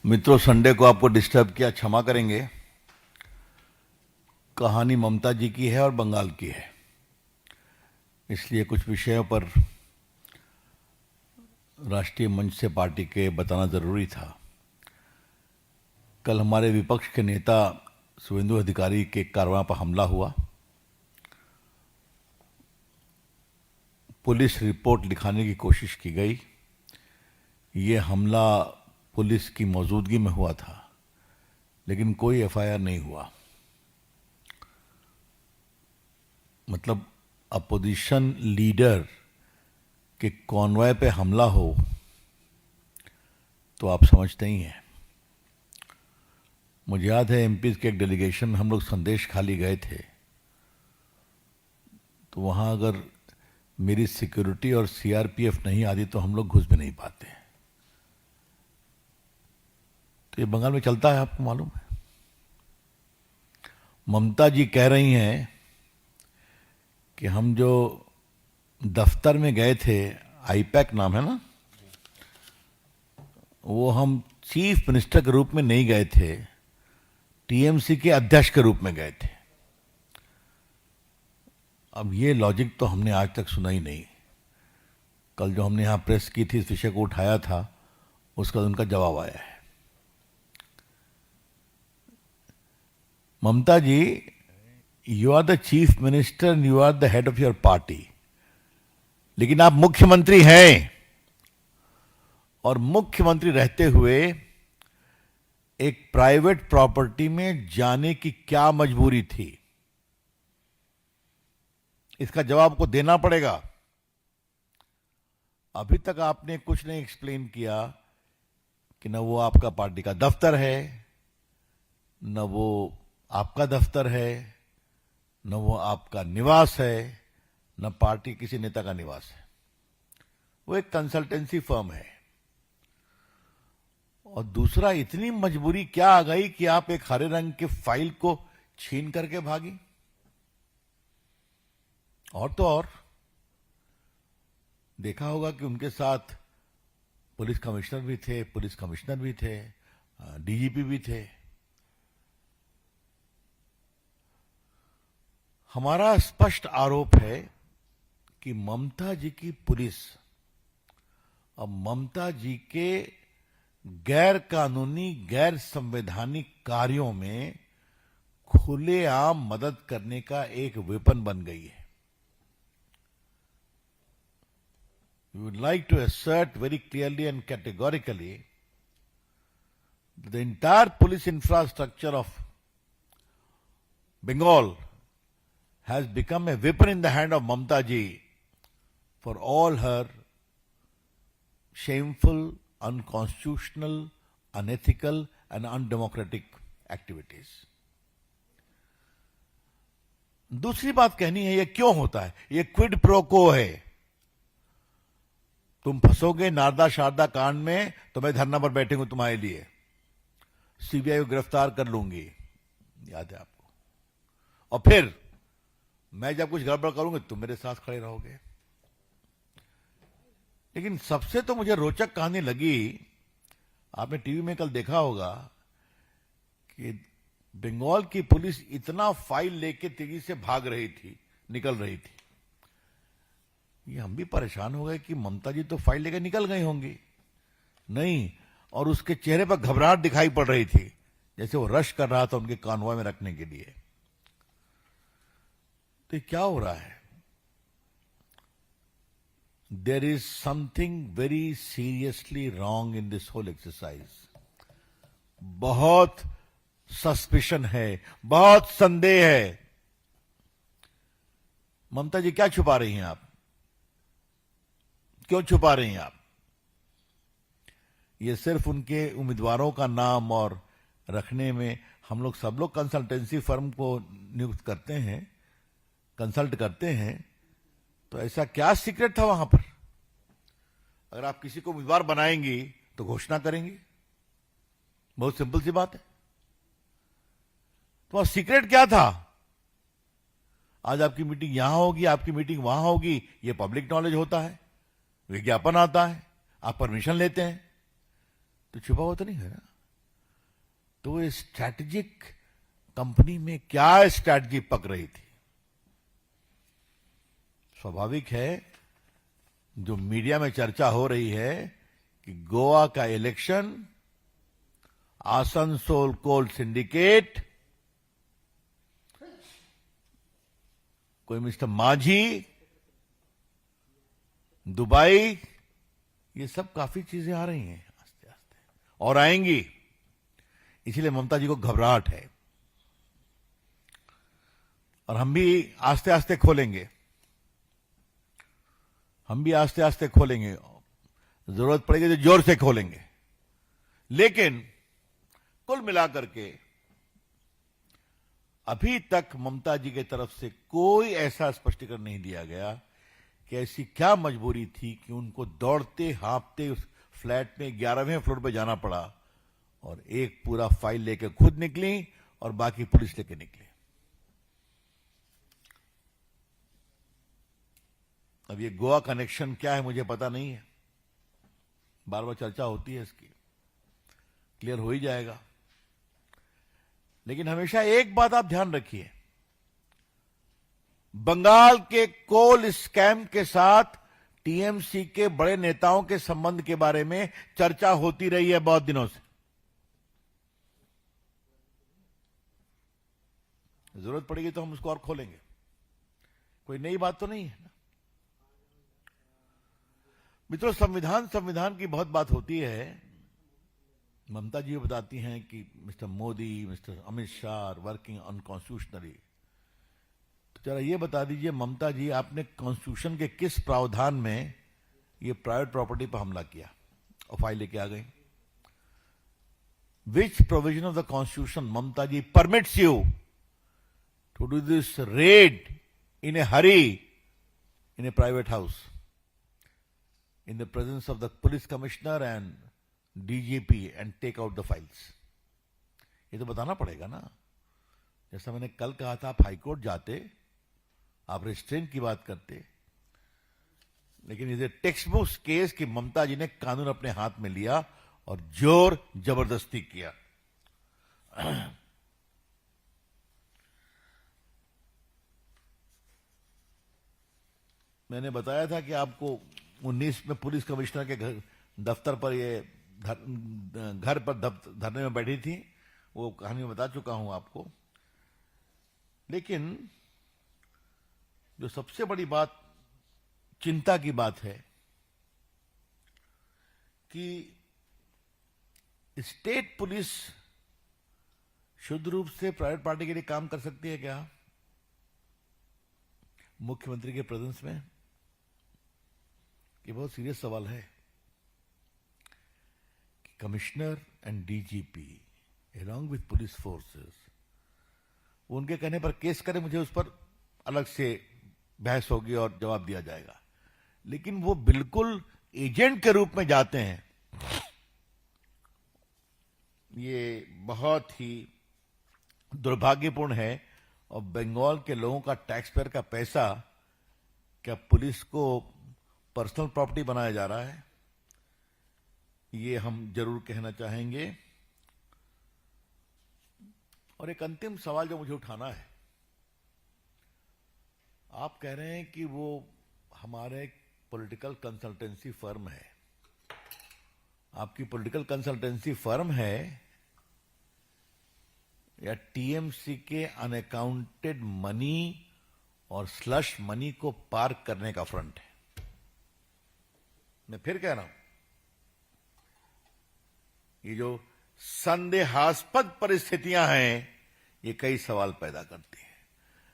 मित्रों, संडे को आपको डिस्टर्ब किया, क्षमा करेंगे। कहानी ममता जी की है और बंगाल की है, इसलिए कुछ विषयों पर राष्ट्रीय मंच से पार्टी के बताना जरूरी था। कल हमारे विपक्ष के नेता शुभेंदु अधिकारी के कारवां पर हमला हुआ। पुलिस रिपोर्ट लिखाने की कोशिश की गई। ये हमला पुलिस की मौजूदगी में हुआ था, लेकिन कोई एफआईआर नहीं हुआ। मतलब अपोजिशन लीडर के कॉन्वॉय पे हमला हो तो आप समझते ही हैं। मुझे याद है एमपीज के एक डेलीगेशन में हम लोग संदेश खाली गए थे, तो वहां अगर मेरी सिक्योरिटी और सीआरपीएफ नहीं आती तो हम लोग घुस भी नहीं पाते। तो ये बंगाल में चलता है, आपको मालूम है। ममता जी कह रही हैं कि हम जो दफ्तर में गए थे, आईपैक नाम है ना, वो हम चीफ मिनिस्टर के रूप में नहीं गए थे, टीएमसी के अध्यक्ष के रूप में गए थे। अब ये लॉजिक तो हमने आज तक सुना ही नहीं। कल जो हमने यहां प्रेस की थी, इस विषय को उठाया था, उसका उनका जवाब आया है। Mamata ji, you are the chief minister and you are the head of your party, लेकिन आप मुख्यमंत्री हैं, और मुख्यमंत्री रहते हुए एक प्राइवेट प्रॉपर्टी में जाने की क्या मजबूरी थी? इसका जवाब को देना पड़ेगा। अभी तक आपने कुछ नहीं एक्सप्लेन किया कि न वो आपका पार्टी का दफ्तर है, न वो आपका दफ्तर है, न वो आपका निवास है, न पार्टी किसी नेता का निवास है। वो एक कंसल्टेंसी फर्म है। और दूसरा, इतनी मजबूरी क्या आ गई कि आप एक हरे रंग के फाइल को छीन करके भागी? और तो और देखा होगा कि उनके साथ पुलिस कमिश्नर भी थे, पुलिस कमिश्नर भी थे, डीजीपी भी थे। हमारा स्पष्ट आरोप है कि ममता जी की पुलिस और ममता जी के गैर कानूनी, गैर संवैधानिक कार्यों में खुलेआम मदद करने का एक वेपन बन गई है। We would like to assert very clearly and categorically that the entire police infrastructure of Bengal has become a weapon in the hand of Mamta ji for all her shameful, unconstitutional, unethical and undemocratic activities. दूसरी बात कहनी है, ये क्यों होता है? ये quid pro को है। तुम फंसोगे नारदा शारदा कांड में तो मैं धरना पर बैठूंगी तुम्हारे लिए, सीबीआई को गिरफ्तार कर लूंगी, याद है आपको। और फिर मैं जब कुछ गड़बड़ करूंगी तुम मेरे साथ खड़े रहोगे। लेकिन सबसे तो मुझे रोचक कहानी लगी, आपने टीवी में कल देखा होगा कि बंगाल की पुलिस इतना फाइल लेके तेजी से भाग रही थी, निकल रही थी। ये हम भी परेशान हो गए कि ममता जी तो फाइल लेकर निकल गई होंगी, नहीं, और उसके चेहरे पर घबराहट दिखाई पड़ रही थी, जैसे वो रश कर रहा था उनके कॉन्वॉय में रखने के लिए। तो क्या हो रहा है? There is something very seriously wrong in this whole exercise. बहुत सस्पिशन है, बहुत संदेह है। ममता जी, क्या छुपा रही हैं आप? क्यों छुपा रही हैं आप? ये सिर्फ उनके उम्मीदवारों का नाम और रखने में हम लोग सब लोग कंसल्टेंसी फर्म को नियुक्त करते हैं, कंसल्ट करते हैं, तो ऐसा क्या सीक्रेट था वहां पर? अगर आप किसी को उम्मीदवार बनाएंगी तो घोषणा करेंगी, बहुत सिंपल सी बात है। तो वहां सीक्रेट क्या था? आज आपकी मीटिंग यहां होगी, आपकी मीटिंग वहां होगी, ये पब्लिक नॉलेज होता है, विज्ञापन आता है, आप परमिशन लेते हैं, तो छुपा हुआ तो नहीं है ना। तो ये स्ट्रैटेजिक कंपनी में क्या स्ट्रैटेजी पक रही थी? स्वाभाविक है, जो मीडिया में चर्चा हो रही है कि गोवा का इलेक्शन आसनसोल कोल सिंडिकेट, कोई मिस्टर माझी, दुबई, ये सब काफी चीजें आ रही हैं आस्ते आस्ते और आएंगी। इसीलिए ममता जी को घबराहट है और हम भी आस्ते आस्ते खोलेंगे, जरूरत पड़ेगी तो जोर से खोलेंगे। लेकिन कुल मिलाकर के अभी तक ममता जी की तरफ से कोई ऐसा स्पष्टीकरण नहीं दिया गया कि ऐसी क्या मजबूरी थी कि उनको दौड़ते हाँपते उस फ्लैट में 11वें फ्लोर पे जाना पड़ा और एक पूरा फाइल लेकर खुद निकली और बाकी पुलिस लेकर निकली। अब ये गोवा कनेक्शन क्या है मुझे पता नहीं है, बार बार चर्चा होती है इसकी, क्लियर हो ही जाएगा। लेकिन हमेशा एक बात आप ध्यान रखिए, बंगाल के कोल स्कैम के साथ टीएमसी के बड़े नेताओं के संबंध के बारे में चर्चा होती रही है बहुत दिनों से। जरूरत पड़ेगी तो हम उसको और खोलेंगे, कोई नई बात तो नहीं है ना मित्रों। संविधान की बहुत बात होती है। ममता जी बताती हैं कि mister Modi, mister Amit Shah working unconstitutionally. तो जरा ये बता दीजिए ममता जी, आपने कॉन्स्टिट्यूशन के किस प्रावधान में ये प्राइवेट प्रॉपर्टी पर हमला किया और फाइल लेके आ गई? Which provision of the constitution Mamata ji permits you to do this raid in a hurry in a private house in the presence of the police commissioner and DGP and take out the files? ये तो बताना पड़ेगा ना। जैसा मैंने कल कहा था, आप हाईकोर्ट जाते, आप रेस्ट्रेंट की बात करते, लेकिन ये टेक्स्ट बुक केस कि ममता जी ने कानून अपने हाथ में लिया और जोर जबरदस्ती किया। मैंने बताया था कि आपको 19 में पुलिस कमिश्नर के दफ्तर पर ये घर पर धरने में बैठी थी, वो कहानी में बता चुका हूं आपको। लेकिन जो सबसे बड़ी बात, चिंता की बात है कि स्टेट पुलिस शुद्ध रूप से प्राइवेट पार्टी के लिए काम कर सकती है क्या मुख्यमंत्री के प्रेजेंस में? ये बहुत सीरियस सवाल है कि commissioner and DGP along with police forces उनके कहने पर केस करें, मुझे उस पर अलग से बहस होगी और जवाब दिया जाएगा। लेकिन वो बिल्कुल एजेंट के रूप में जाते हैं, ये बहुत ही दुर्भाग्यपूर्ण है। और बंगाल के लोगों का टैक्स पेयर का पैसा क्या पुलिस को पर्सनल प्रॉपर्टी बनाया जा रहा है? ये हम जरूर कहना चाहेंगे। और एक अंतिम सवाल जो मुझे उठाना है, आप कह रहे हैं कि वो हमारे पॉलिटिकल कंसल्टेंसी फर्म है। आपकी पॉलिटिकल कंसल्टेंसी फर्म है या टीएमसी के अनअकाउंटेड मनी और स्लश मनी को पार्क करने का फ्रंट है? मैं फिर कह रहा हूं, ये जो संदेहास्पद परिस्थितियां हैं, ये कई सवाल पैदा करती हैं।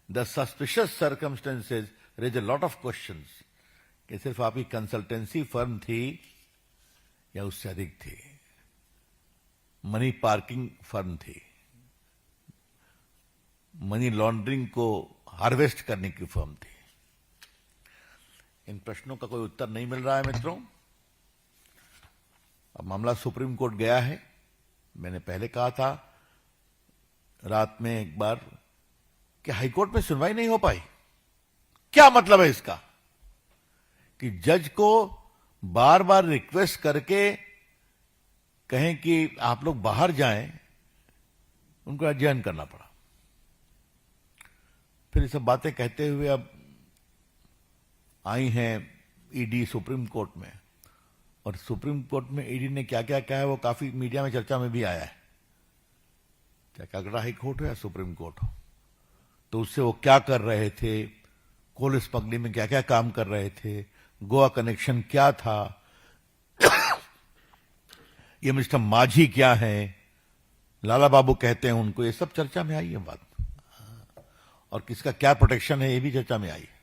The suspicious circumstances raise a lot of questions कि सिर्फ आपकी कंसल्टेंसी फर्म थी या उससे अधिक थी, मनी पार्किंग फर्म थी, मनी लॉन्ड्रिंग को हार्वेस्ट करने की फर्म थी। इन प्रश्नों का कोई उत्तर नहीं मिल रहा है मित्रों। अब मामला सुप्रीम कोर्ट गया है। मैंने पहले कहा था रात में एक बार कि हाईकोर्ट में सुनवाई नहीं हो पाई। क्या मतलब है इसका कि जज को बार बार रिक्वेस्ट करके कहें कि आप लोग बाहर जाएं, उनको अध्ययन करना पड़ा। फिर ये सब बातें कहते हुए अब आई हैं ईडी सुप्रीम कोर्ट में, और सुप्रीम कोर्ट में ईडी ने क्या क्या कहा है वो काफी मीडिया में चर्चा में भी आया है। चाहे कलकत्ता हाई कोर्ट हो या सुप्रीम कोर्ट हो, तो उससे वो क्या कर रहे थे, कोल स्मगलिंग में क्या क्या काम कर रहे थे, गोवा कनेक्शन क्या था, ये मिस्टर माझी क्या है, लाला बाबू कहते हैं उनको, ये सब चर्चा में आई है बात। और किसका क्या प्रोटेक्शन है ये भी चर्चा में आई है।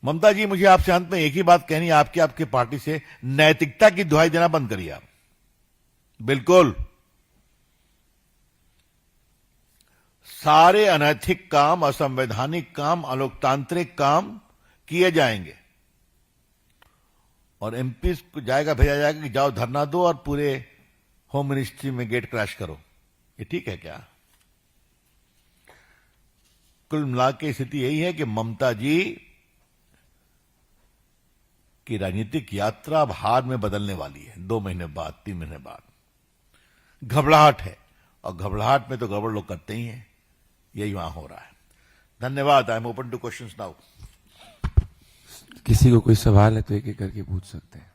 ममता जी, मुझे आपसे अंत में एक ही बात कहनी है, आपके पार्टी से नैतिकता की दुहाई देना बंद करिए आप। बिल्कुल सारे अनैतिक काम, असंवैधानिक काम, अलोकतांत्रिक काम किए जाएंगे और एमपी को भेजा जाएगा कि जाओ धरना दो और पूरे होम मिनिस्ट्री में गेट क्रैश करो। ये ठीक है क्या? कुल मिला के स्थिति यही है कि ममता जी की राजनीतिक यात्रा अब हार में बदलने वाली है 2 महीने बाद, 3 महीने बाद। घबराहट है, और घबराहट में तो गड़बड़ लोग करते ही हैं, यही वहां हो रहा है। धन्यवाद। I am open two questions now. किसी को कोई सवाल है तो एक एक करके पूछ सकते हैं।